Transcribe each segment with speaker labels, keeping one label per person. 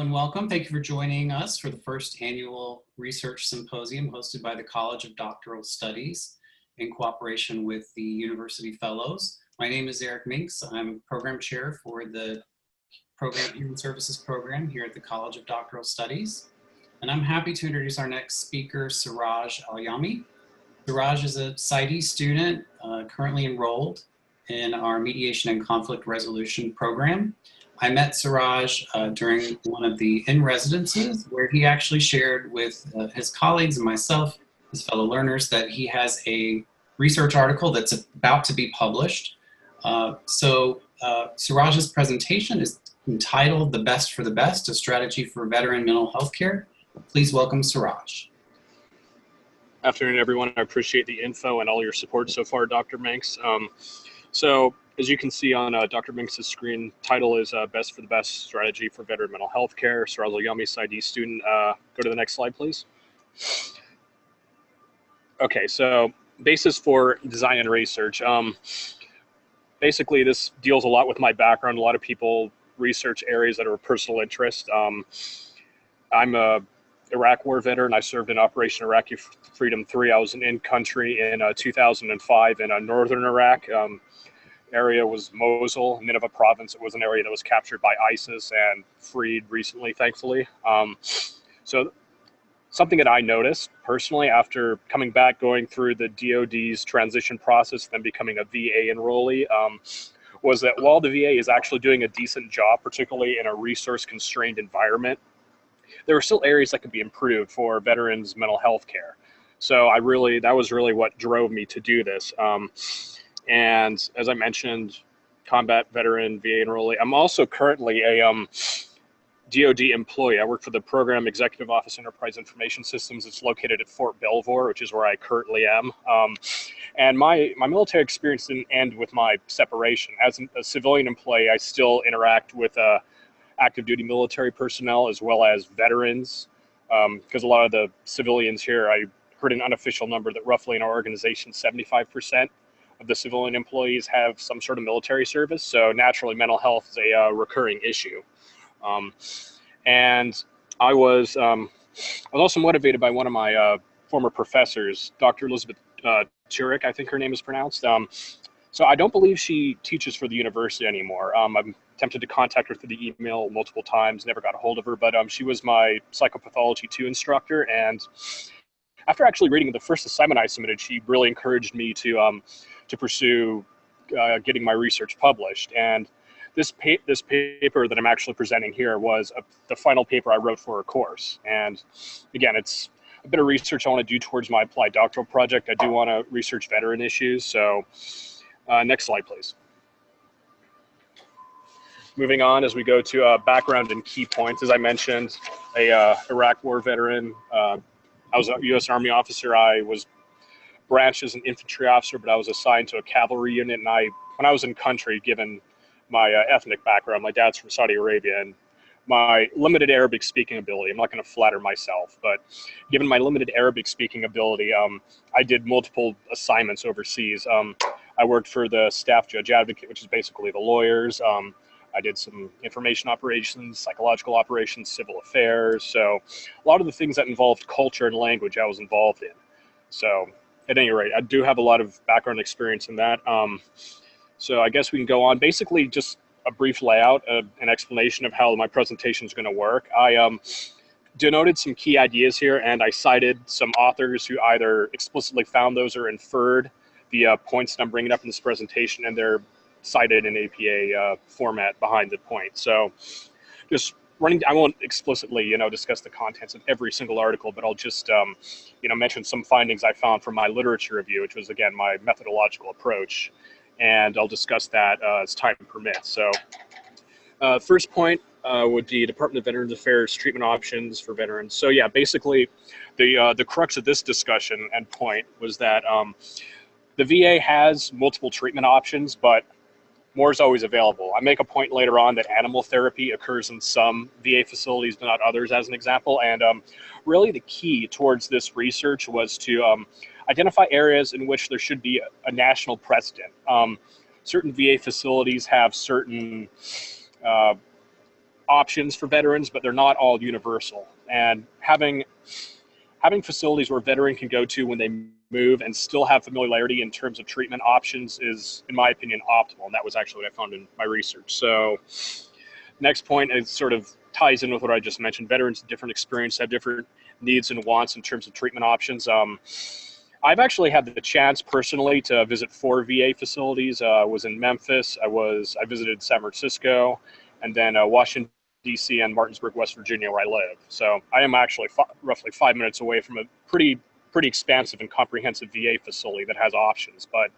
Speaker 1: and welcome. Thank you for joining us for the first annual research symposium hosted by the College of Doctoral Studies in cooperation with the University Fellows. My name is Eric Minks. I'm program chair for the Human Services program here at the College of Doctoral Studies. And I'm happy to introduce our next speaker, Siraj Alyami. Siraj is a PsyD student currently enrolled in our Mediation and Conflict Resolution program. I met Siraj during one of the in-residences where he actually shared with his colleagues and myself, his fellow learners, that he has a research article that's about to be published. Siraj's presentation is entitled "The Best for the Best, a Strategy for Veteran Mental Health Care." Please welcome Siraj.
Speaker 2: Afternoon, everyone. I appreciate the info and all your support so far, Dr. Minks. As you can see on Dr. Minks' screen, title is Best for the Best Strategy for Veteran Mental Health Care. Siraj Alyami, PsyD student. Go to the next slide, please. Okay, so basis for design and research. Basically, this deals a lot with my background. A lot of people research areas that are of personal interest. I'm a Iraq War veteran. I served in Operation Iraqi Freedom 3. I was in country in 2005 in northern Iraq. Area was Mosul, Nineveh province. It was an area that was captured by ISIS and freed recently, thankfully. So something that I noticed personally after coming back, going through the DOD's transition process, then becoming a VA enrollee, was that while the VA is actually doing a decent job, particularly in a resource-constrained environment, there are still areas that could be improved for veterans' mental health care. So that was really what drove me to do this. And as I mentioned, combat veteran VA enrollee. I'm also currently a DOD employee. I work for the Program Executive Office Enterprise Information Systems. It's located at Fort Belvoir, which is where I currently am. And my military experience didn't end with my separation. As a civilian employee, I still interact with active duty military personnel as well as veterans, because a lot of the civilians here, I heard an unofficial number that roughly in our organization, 75% of the civilian employees have some sort of military service. So naturally, mental health is a recurring issue. And I was also motivated by one of my former professors, Dr. Elizabeth Turek, I think her name is pronounced. So I don't believe she teaches for the university anymore. I'm attempted to contact her through the email multiple times, never got a hold of her, but she was my psychopathology 2 instructor. And after actually reading the first assignment I submitted, she really encouraged me to pursue getting my research published. And this paper that I'm actually presenting here was the final paper I wrote for a course. And again, it's a bit of research I want to do towards my applied doctoral project. I do want to research veteran issues. So next slide, please. Moving on as we go to background and key points. As I mentioned, a Iraq War veteran. I was a U.S. Army officer. I was branched as an infantry officer, but I was assigned to a cavalry unit. And when I was in country, given my ethnic background, my dad's from Saudi Arabia, and my limited Arabic speaking ability, I'm not going to flatter myself, but given my limited Arabic speaking ability, I did multiple assignments overseas. I worked for the staff judge advocate, which is basically the lawyers. I did some information operations, psychological operations, civil affairs. So a lot of the things that involved culture and language I was involved in. So at any rate, I do have a lot of background experience in that. So I guess we can go on. Basically, just a brief layout, an explanation of how my presentation is going to work. I denoted some key ideas here, and I cited some authors who either explicitly found those or inferred the points that I'm bringing up in this presentation, and they're cited in APA format behind the point. So just I won't explicitly, discuss the contents of every single article, but I'll just, mention some findings I found from my literature review, which was, again, my methodological approach. And I'll discuss that as time permits. So first point would be Department of Veterans Affairs treatment options for veterans. So yeah, basically the crux of this discussion and point was that the VA has multiple treatment options, but more is always available. I make a point later on that animal therapy occurs in some VA facilities, but not others, as an example. And really the key towards this research was to identify areas in which there should be a national precedent. Certain VA facilities have certain options for veterans, but they're not all universal. And having facilities where a veteran can go to when they move and still have familiarity in terms of treatment options is, in my opinion, optimal. And that was actually what I found in my research. So next point is sort of ties in with what I just mentioned. Veterans of different experience have different needs and wants in terms of treatment options. I've actually had the chance personally to visit 4 VA facilities. I was in Memphis, I visited San Francisco, and then Washington, D.C. and Martinsburg, West Virginia, where I live. So I am actually roughly 5 minutes away from a pretty expansive and comprehensive VA facility that has options. But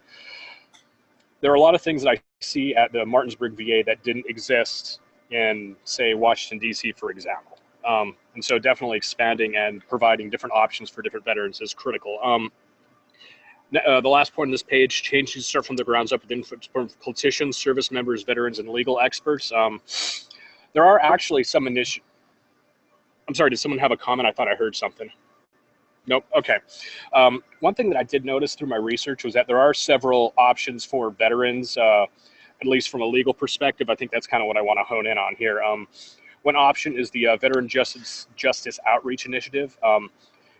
Speaker 2: there are a lot of things that I see at the Martinsburg VA that didn't exist in, say, Washington, D.C., for example. And so definitely expanding and providing different options for different veterans is critical. The last point on this page, changes start from the grounds up with input from politicians, service members, veterans, and legal experts. There are actually some I'm sorry, did someone have a comment? I thought I heard something. Nope, okay. One thing that I did notice through my research was that there are several options for veterans, at least from a legal perspective. I think that's kind of what I want to hone in on here. One option is the Veteran Justice Outreach Initiative.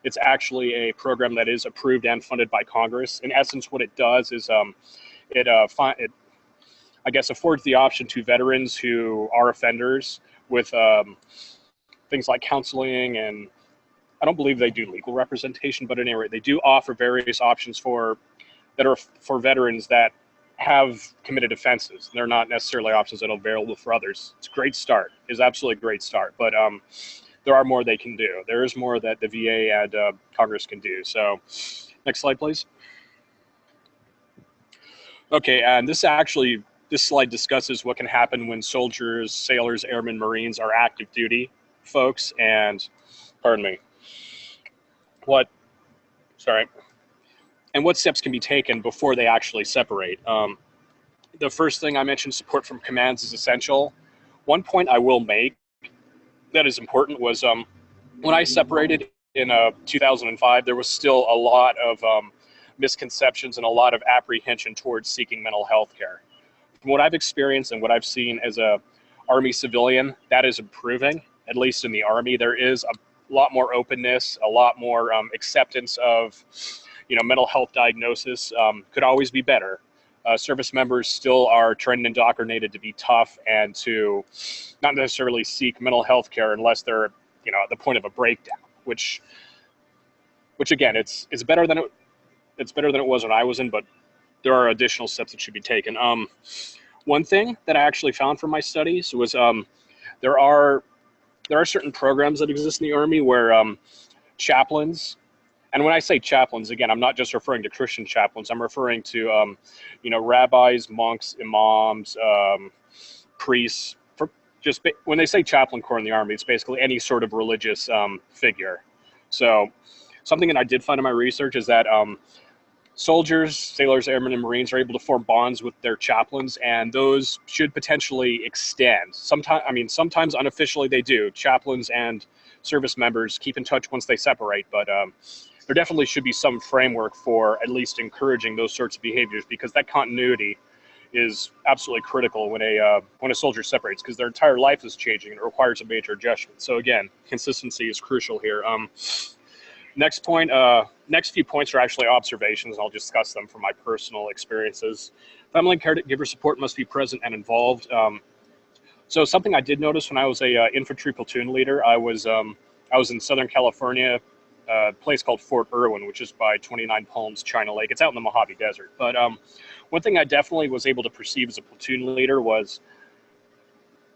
Speaker 2: It's actually a program that is approved and funded by Congress. In essence, what it does is it I guess affords the option to veterans who are offenders with things like counseling, and I don't believe they do legal representation, but at any rate, they do offer various options for veterans that have committed offenses. They're not necessarily options that are available for others. It's a great start. It's absolutely a great start, but there are more they can do. There is more that the VA and Congress can do. So next slide, please. Okay, and this slide discusses what can happen when soldiers, sailors, airmen, Marines are active duty folks, and pardon me, and what steps can be taken before they actually separate. The first thing I mentioned, support from commands, is essential. One point I will make that is important was when I separated in 2005, there was still a lot of misconceptions and a lot of apprehension towards seeking mental health care. From what I've experienced and what I've seen as a Army civilian, that is improving. At least in the Army, there is a lot more openness, a lot more acceptance of, mental health diagnosis. Could always be better. Service members still are trained and indoctrinated to be tough and to not necessarily seek mental health care unless they're, at the point of a breakdown. Which again, it's better than it was when I was in, but there are additional steps that should be taken. One thing that I actually found from my studies was there are certain programs that exist in the Army where chaplains, and when I say chaplains, again, I'm not just referring to Christian chaplains. I'm referring to, rabbis, monks, imams, priests. When they say chaplain corps in the Army, it's basically any sort of religious figure. So something that I did find in my research is that soldiers, sailors, airmen, and Marines are able to form bonds with their chaplains, and those should potentially extend. Sometimes unofficially they do. Chaplains and service members keep in touch once they separate, but there definitely should be some framework for at least encouraging those sorts of behaviors, because that continuity is absolutely critical when a soldier separates, because their entire life is changing and it requires a major adjustment. So again, consistency is crucial here. Next few points are actually observations. I'll discuss them from my personal experiences. Family and caregiver support must be present and involved. So something I did notice when I was a infantry platoon leader, I was in Southern California, a place called Fort Irwin, which is by 29 Palms, China Lake. It's out in the Mojave Desert. But one thing I definitely was able to perceive as a platoon leader was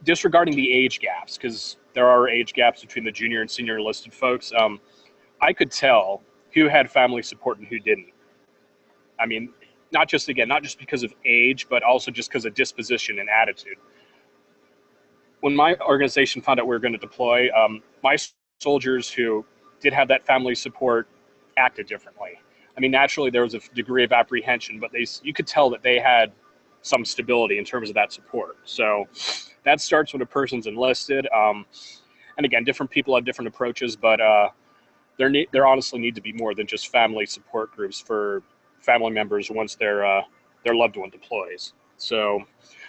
Speaker 2: disregarding the age gaps, because there are age gaps between the junior and senior enlisted folks. I could tell who had family support and who didn't. I mean, not just because of age, but also just because of disposition and attitude. When my organization found out we were going to deploy, my soldiers who did have that family support acted differently. I mean, naturally there was a degree of apprehension, but you could tell that they had some stability in terms of that support. So that starts when a person's enlisted. And again, different people have different approaches, but there honestly need to be more than just family support groups for family members once their loved one deploys. So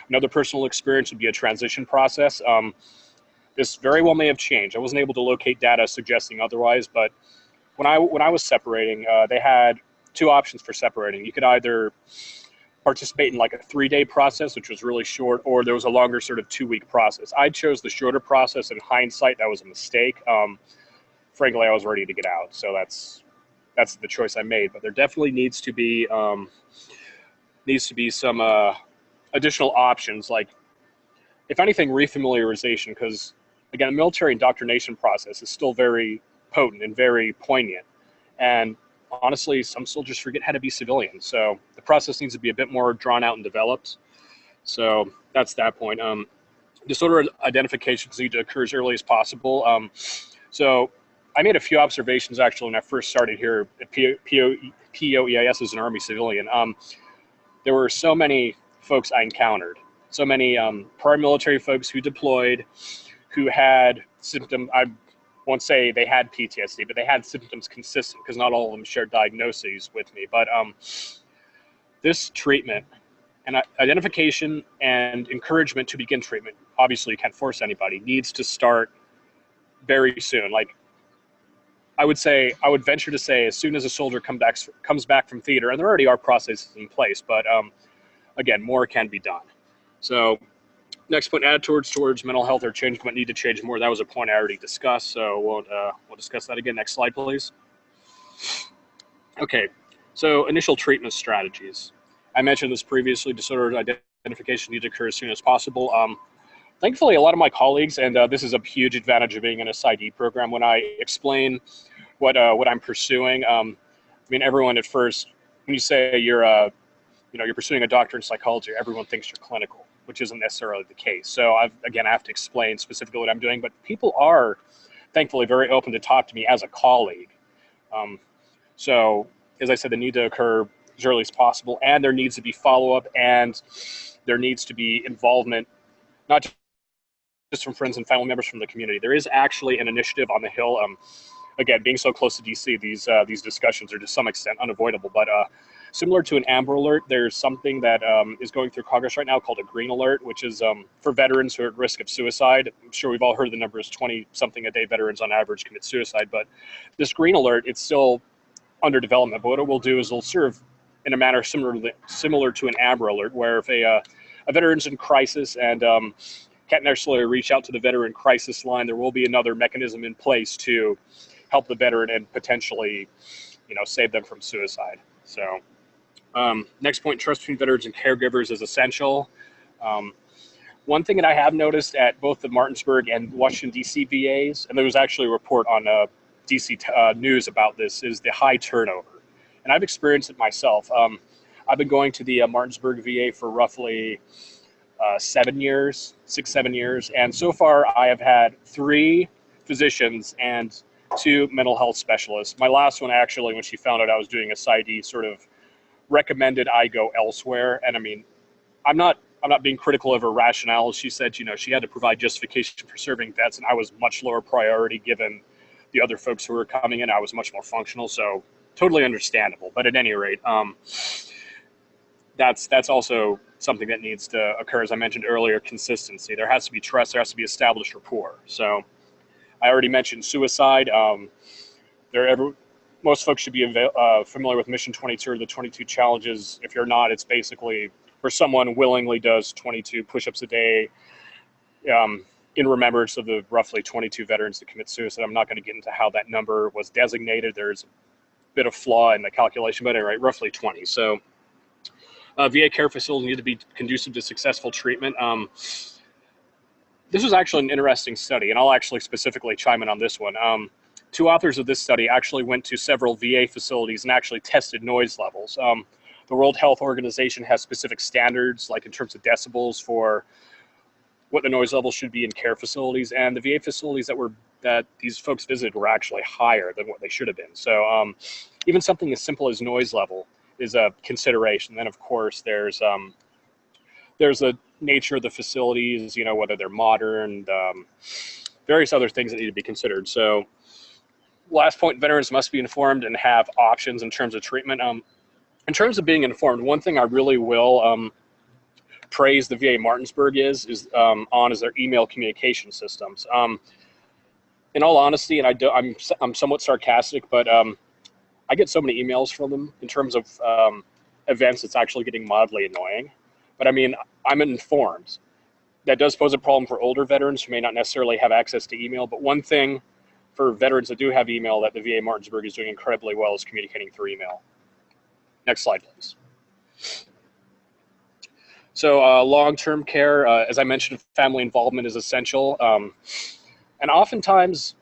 Speaker 2: another personal experience would be a transition process. This very well may have changed. I wasn't able to locate data suggesting otherwise, but when I was separating, they had two options for separating. You could either participate in like a 3-day process, which was really short, or there was a longer sort of 2-week process. I chose the shorter process. In hindsight, that was a mistake. Frankly, I was ready to get out, so that's the choice I made. But there definitely needs to be some additional options, like, if anything, refamiliarization, because again, the military indoctrination process is still very potent and very poignant. And honestly, some soldiers forget how to be civilians. So the process needs to be a bit more drawn out and developed. So that's that point. Disorder identifications need to occur as early as possible. So I made a few observations actually when I first started here at POEIS as an Army civilian. There were so many folks I encountered, so many prior military folks who deployed, who had symptoms. I won't say they had PTSD, but they had symptoms consistent, because not all of them shared diagnoses with me. But this treatment and identification and encouragement to begin treatment, obviously you can't force anybody, needs to start very soon. Like, I would venture to say as soon as a soldier comes back from theater, and there already are processes in place, but again, more can be done. So next point, attitudes towards mental health are changing, but need to change more. That was a point I already discussed, so we'll discuss that again. Next slide, please. Okay, so initial treatment strategies. I mentioned this previously. Disorder identification needs to occur as soon as possible. Thankfully, a lot of my colleagues, and this is a huge advantage of being in a PsyD program, when I explain what I'm pursuing. I mean, everyone at first, when you say you're pursuing a doctorate in psychology, everyone thinks you're clinical, which isn't necessarily the case. So I have to explain specifically what I'm doing, but people are thankfully very open to talk to me as a colleague. So as I said, they need to occur as early as possible, and there needs to be follow-up, and there needs to be involvement, not just from friends and family members, from the community. There is actually an initiative on the Hill. Again, being so close to DC, these discussions are to some extent unavoidable, but similar to an Amber Alert, there's something that is going through Congress right now called a Green Alert, which is for veterans who are at risk of suicide. I'm sure we've all heard the numbers, 20-something a day veterans on average commit suicide, but this Green Alert, it's still under development. But what it will do is it'll serve in a manner similar to an Amber Alert, where if a veteran's in crisis and can't necessarily reach out to the veteran crisis line, there will be another mechanism in place to help the veteran and potentially, save them from suicide. So next point, trust between veterans and caregivers is essential. One thing that I have noticed at both the Martinsburg and Washington, D.C. VAs, and there was actually a report on D.C. News about this, is the high turnover. And I've experienced it myself. I've been going to the Martinsburg VA for roughly 7 years, 6-7 years. And so far I have had 3 physicians and 2 mental health specialists. My last one, actually, when she found out I was doing a PsyD, sort of recommended I go elsewhere. And I mean, I'm not being critical of her rationale. She said, she had to provide justification for serving vets, and I was much lower priority given the other folks who were coming in. I was much more functional, so totally understandable. But at any rate, that's also something that needs to occur. As I mentioned earlier, consistency. There has to be trust. There has to be established rapport. So I already mentioned suicide. Most folks should be familiar with Mission 22 or the 22 challenges. If you're not, it's basically where someone willingly does 22 push-ups a day in remembrance of the roughly 22 veterans that commit suicide. I'm not going to get into how that number was designated. There's a bit of flaw in the calculation, but anyway, roughly 20. So VA care facilities need to be conducive to successful treatment. This was actually an interesting study, and I'll actually specifically chime in on this one. 2 authors of this study actually went to several VA facilities and actually tested noise levels. The World Health Organization has specific standards, like in terms of decibels, for what the noise level should be in care facilities, and the VA facilities that these folks visited were actually higher than what they should have been. So even something as simple as noise level is a consideration. Then, of course, there's the nature of the facilities, whether they're modern, various other things that need to be considered. So last point, veterans must be informed and have options in terms of treatment. In terms of being informed, one thing I really will praise the VA Martinsburg is their email communication systems. In all honesty, and I'm somewhat sarcastic, but I get so many emails from them in terms of events. It's actually getting mildly annoying. But I mean, I'm informed. That does pose a problem for older veterans who may not necessarily have access to email. But one thing for veterans that do have email that the VA Martinsburg is doing incredibly well is communicating through email. Next slide, please. So long-term care, as I mentioned, family involvement is essential. And oftentimes,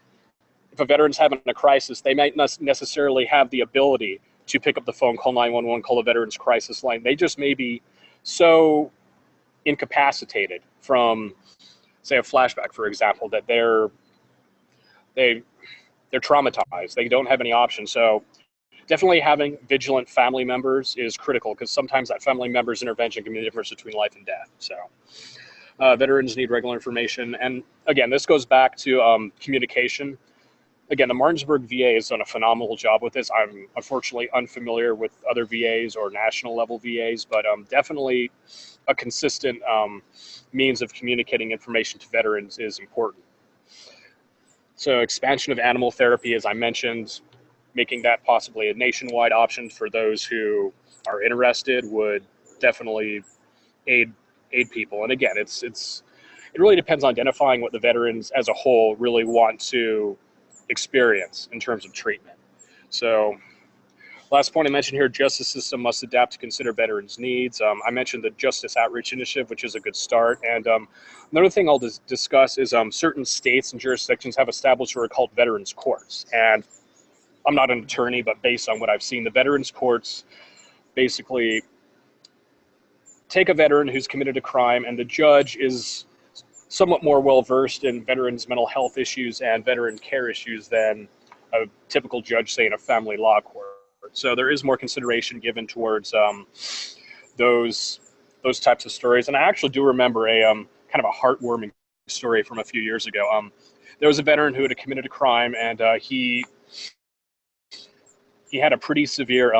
Speaker 2: if a veteran's having a crisis, they might not necessarily have the ability to pick up the phone, call 911, call the Veterans Crisis Line. They just may be so incapacitated from, say, a flashback, for example, that they're traumatized. They don't have any options. So definitely having vigilant family members is critical, because sometimes that family member's intervention can be the difference between life and death. So veterans need regular information. And again, this goes back to communication. Again, the Martinsburg VA has done a phenomenal job with this. I'm unfortunately unfamiliar with other VAs or national level VAs, but definitely a consistent means of communicating information to veterans is important. So expansion of animal therapy, as I mentioned, making that possibly a nationwide option for those who are interested would definitely aid people. And again, it really depends on identifying what the veterans as a whole really want to experience in terms of treatment. So last point I mentioned here, justice system must adapt to consider veterans' needs. I mentioned the Justice Outreach Initiative, which is a good start. And another thing I'll discuss is certain states and jurisdictions have established what are called veterans courts. And I'm not an attorney, but based on what I've seen, the veterans courts basically take a veteran who's committed a crime, and the judge is somewhat more well-versed in veterans' mental health issues and veteran care issues than a typical judge, say, in a family law court. So there is more consideration given towards those types of stories. And I actually do remember a kind of a heartwarming story from a few years ago. There was a veteran who had committed a crime, and he had a pretty severe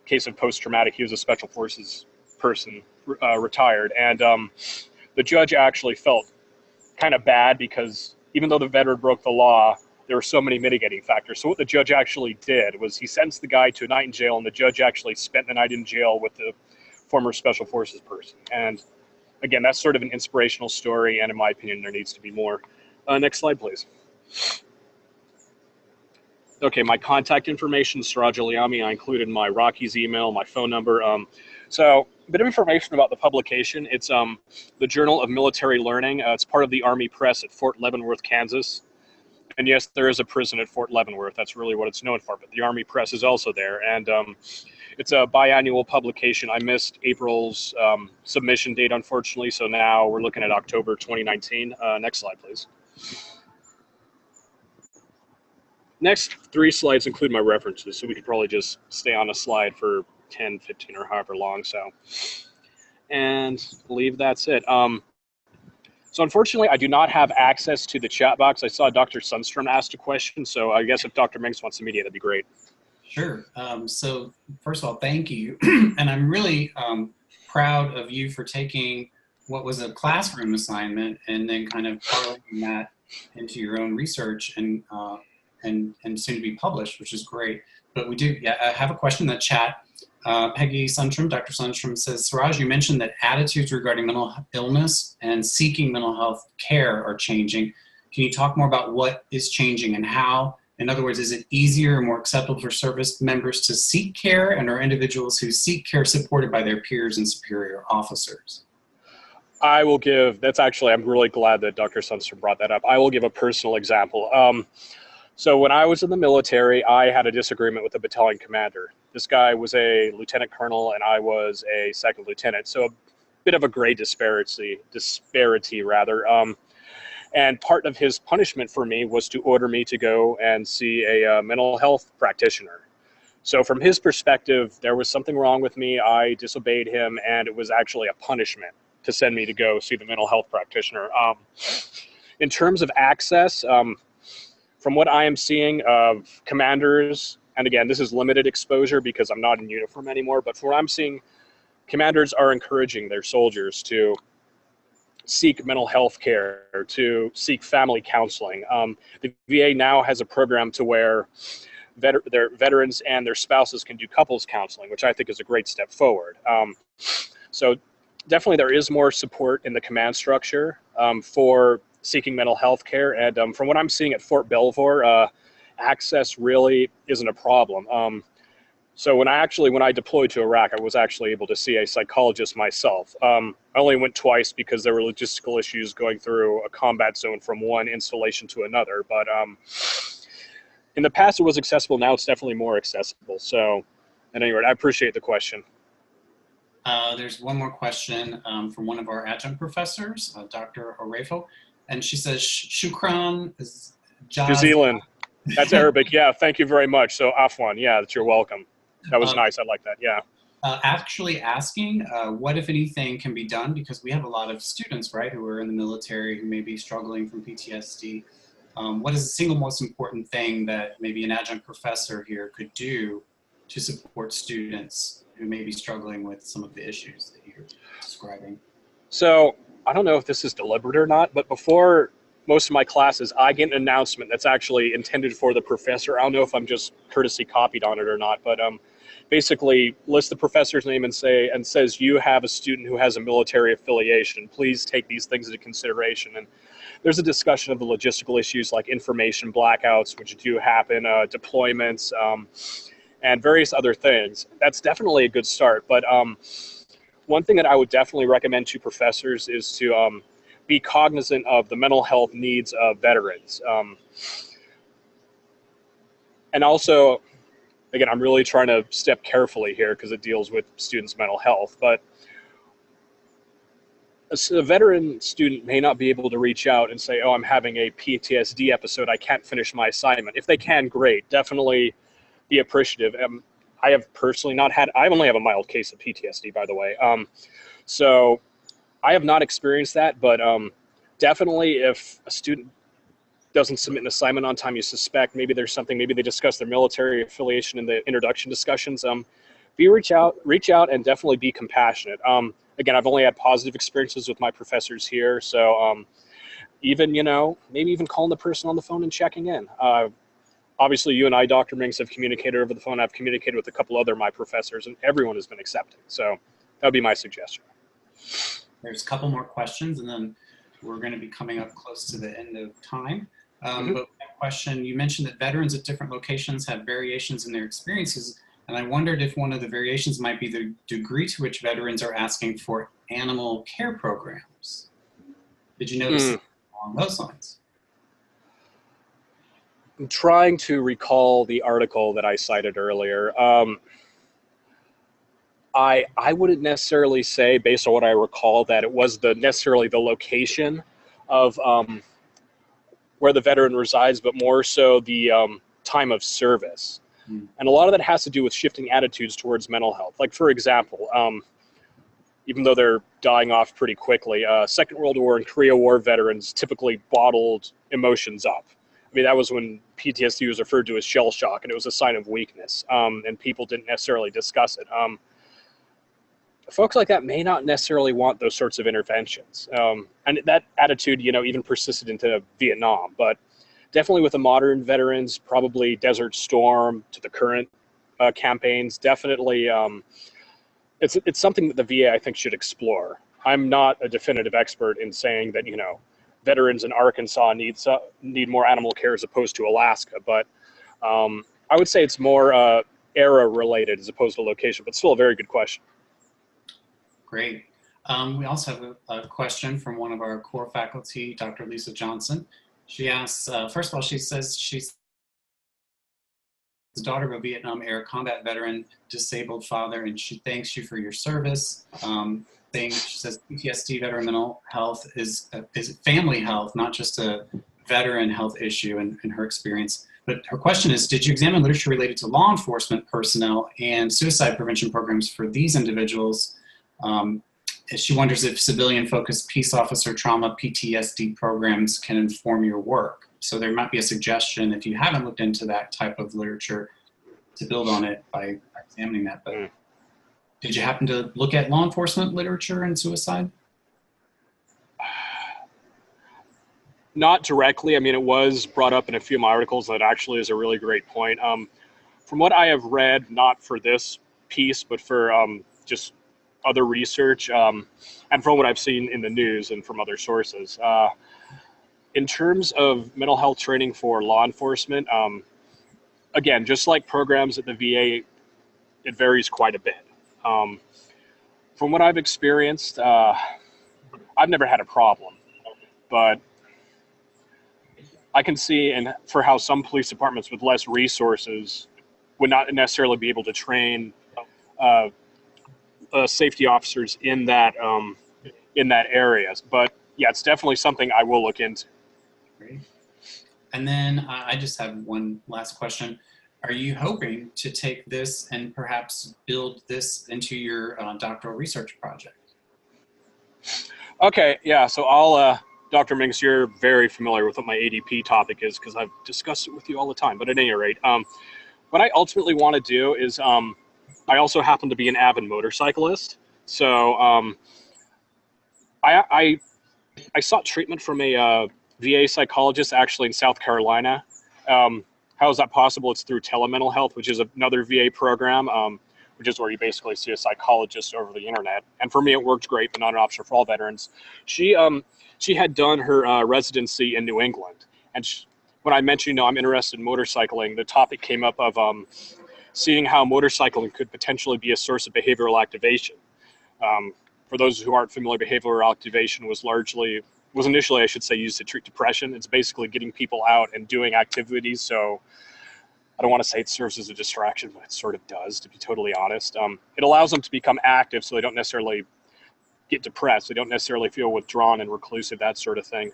Speaker 2: case of post-traumatic. He was a special forces person, retired, and the judge actually felt kind of bad because even though the veteran broke the law, there were so many mitigating factors. So what the judge actually did was he sentenced the guy to a night in jail, and the judge actually spent the night in jail with the former special forces person. And again, that's sort of an inspirational story, and in my opinion, there needs to be more. Next slide, please. Okay, my contact information, Siraj Alyami. I included my Rockies email, my phone number. So a bit of information about the publication. It's the Journal of Military Learning. It's part of the Army Press at Fort Leavenworth, Kansas. And yes, there is a prison at Fort Leavenworth. That's really what it's known for. But the Army Press is also there. And it's a biannual publication. I missed April's submission date, unfortunately. So now we're looking at October 2019. Next slide, please. Next 3 slides include my references. So we could probably just stay on a slide for 10, 15, or however long. So, and I believe that's it. So unfortunately, I do not have access to the chat box. I saw Dr. Sundstrom asked a question, so I guess if Dr. Minks wants to mediate, that'd be great.
Speaker 1: Sure. So first of all, thank you. And I'm really proud of you for taking what was a classroom assignment and then kind of parlaying that into your own research and soon to be published, which is great. But we do, I have a question in the chat. Peggy Sundstrom, Dr. Sundstrom says, Siraj, you mentioned that attitudes regarding mental illness and seeking mental health care are changing. Can you talk more about what is changing and how? In other words, is it easier or more acceptable for service members to seek care, and are individuals who seek care supported by their peers and superior officers?
Speaker 2: I will give, that's actually, I'm really glad that Dr. Sundstrom brought that up. I will give a personal example. So when I was in the military, I had a disagreement with the battalion commander. This guy was a lieutenant colonel and I was a second lieutenant. So a bit of a grade disparity rather. And part of his punishment for me was to order me to go and see a mental health practitioner. So from his perspective, there was something wrong with me. I disobeyed him, and it was actually a punishment to send me to go see the mental health practitioner. In terms of access, from what I am seeing of commanders, and again, this is limited exposure because I'm not in uniform anymore, but from what I'm seeing, commanders are encouraging their soldiers to seek mental health care, to seek family counseling. The VA now has a program to where their veterans and their spouses can do couples counseling, which I think is a great step forward. So definitely there is more support in the command structure for seeking mental health care. And from what I'm seeing at Fort Belvoir, access really isn't a problem. So when I deployed to Iraq, I was actually able to see a psychologist myself. I only went twice because there were logistical issues going through a combat zone from one installation to another. But in the past, it was accessible. Now it's definitely more accessible. So at any rate, I appreciate the question.
Speaker 1: There's one more question from one of our adjunct professors, Dr. Orefo, and she says, Shukran is
Speaker 2: New Zealand. That's Arabic. Yeah, thank you very much. So Afwan, yeah, you're welcome. That was nice. I like that. Yeah.
Speaker 1: Actually asking what, if anything, can be done, because we have a lot of students, right, who are in the military who may be struggling from PTSD. What is the single most important thing that maybe an adjunct professor here could do to support students who may be struggling with some of the issues that you're describing?
Speaker 2: So I don't know if this is deliberate or not, but before most of my classes, I get an announcement that's actually intended for the professor. I don't know if I'm just courtesy copied on it or not, but basically lists the professor's name and says you have a student who has a military affiliation. Please take these things into consideration. And there's a discussion of the logistical issues like information blackouts, which do happen, deployments, and various other things. That's definitely a good start. But one thing that I would definitely recommend to professors is to be cognizant of the mental health needs of veterans. And also, again, I'm really trying to step carefully here because it deals with students' mental health, but a veteran student may not be able to reach out and say, oh, I'm having a PTSD episode, I can't finish my assignment. If they can, great, definitely be appreciative. I have personally not had, I only have a mild case of PTSD, by the way. So I have not experienced that, but definitely if a student doesn't submit an assignment on time, you suspect maybe there's something, maybe they discuss their military affiliation in the introduction discussions, reach out and definitely be compassionate. Again, I've only had positive experiences with my professors here, so even, maybe even calling the person on the phone and checking in. Obviously, you and I, Dr. Minks, have communicated over the phone. I've communicated with a couple other my professors, and everyone has been accepting. So that would be my suggestion.
Speaker 1: There's a couple more questions, and then we're going to be coming up close to the end of time. But that question, you mentioned that veterans at different locations have variations in their experiences, and I wondered if one of the variations might be the degree to which veterans are asking for animal care programs. Did you notice along those lines?
Speaker 2: I'm trying to recall the article that I cited earlier. I wouldn't necessarily say, based on what I recall, that it was necessarily the location of where the veteran resides, but more so the time of service. And a lot of that has to do with shifting attitudes towards mental health. Like, for example, even though they're dying off pretty quickly, Second World War and Korea War veterans typically bottled emotions up. I mean, that was when PTSD was referred to as shell shock, and it was a sign of weakness, and people didn't necessarily discuss it. Folks like that may not necessarily want those sorts of interventions. And that attitude, even persisted into Vietnam, but definitely with the modern veterans, probably Desert Storm to the current campaigns, definitely it's something that the VA, I think, should explore. I'm not a definitive expert in saying that, veterans in Arkansas need more animal care as opposed to Alaska, but I would say it's more era related as opposed to location, but still a very good question.
Speaker 1: Great. We also have a question from one of our core faculty, Dr. Lisa Johnson. She asks, first of all, she says she's the daughter of a Vietnam era combat veteran, disabled father, and she thanks you for your service. She says PTSD, veteran mental health, is family health, not just a veteran health issue in her experience. But her question is, did you examine literature related to law enforcement personnel and suicide prevention programs for these individuals? She wonders if civilian-focused peace officer trauma PTSD programs can inform your work. So there might be a suggestion, if you haven't looked into that type of literature, to build on it by examining that. But Did you happen to look at law enforcement literature and suicide?
Speaker 2: Not directly. I mean, it was brought up in a few of my articles. That actually is a really great point. From what I have read, not for this piece, but for just other research, and from what I've seen in the news and from other sources, in terms of mental health training for law enforcement, again, just like programs at the VA, it varies quite a bit. From what I've experienced, I've never had a problem, but I can see and for how some police departments with less resources would not necessarily be able to train safety officers in that area. But yeah, it's definitely something I will look into.
Speaker 1: Great. And then I just have one last question. Are you hoping to take this and perhaps build this into your doctoral research project?
Speaker 2: Okay, yeah, so I'll, Dr. Minks, you're very familiar with what my ADP topic is because I've discussed it with you all the time. But at any rate, what I ultimately want to do is I also happen to be an avid motorcyclist. So I sought treatment from a VA psychologist actually in South Carolina. How is that possible? It's through Telemental Health, which is another VA program, which is where you basically see a psychologist over the internet. And for me, it worked great, but not an option for all veterans. She had done her residency in New England. And when I mentioned, I'm interested in motorcycling, the topic came up of seeing how motorcycling could potentially be a source of behavioral activation. For those who aren't familiar, behavioral activation was initially, I should say, used to treat depression. It's basically getting people out and doing activities. So I don't want to say it serves as a distraction, but it sort of does, to be totally honest. It allows them to become active so they don't necessarily get depressed. They don't necessarily feel withdrawn and reclusive, that sort of thing.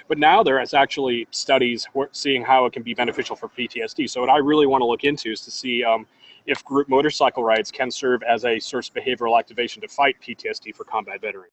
Speaker 2: But now there is actually studies seeing how it can be beneficial for PTSD. So what I really want to look into is to see if group motorcycle rides can serve as a source of behavioral activation to fight PTSD for combat veterans.